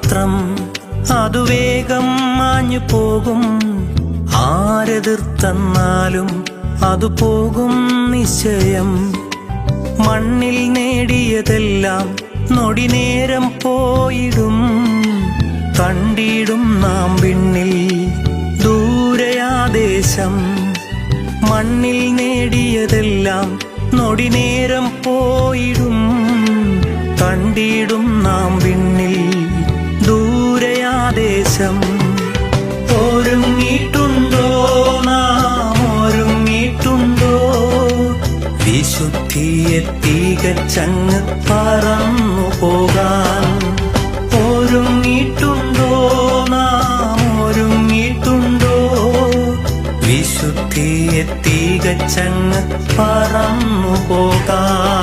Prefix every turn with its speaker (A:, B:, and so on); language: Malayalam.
A: മാത്രം അതു വേഗം മാഞ്ഞു പോകും. ആരെതിർത്തെന്നാലും അതു പോകും നിശ്ചയം. മണ്ണിൽ നേടിയതെല്ലാം നൊടി നേരം പോയിടും. കണ്ടിടും നാം വിണ്ണിൽ ദൂരയാദേശം. മണ്ണിൽ നേടിയതെല്ലാം നൊടി നേരം പോയിടും. കണ്ടിടും നാം വിണ്ണിൽ ദൂരയാദേശം. ഒരുങ്ങിയിട്ടുണ്ടോ നാം, ഒരുങ്ങിയിട്ടുണ്ടോ? വിശുദ്ധിയെ തികച്ചങ്ങ് പറന്നു പോകാൻ. ഒരുങ്ങിയിട്ടുണ്ടോ നാം, ഒരുങ്ങിയിട്ടുണ്ടോ? വിശുദ്ധിയെ തികച്ചങ്ങ് പറന്നു പോകാൻ.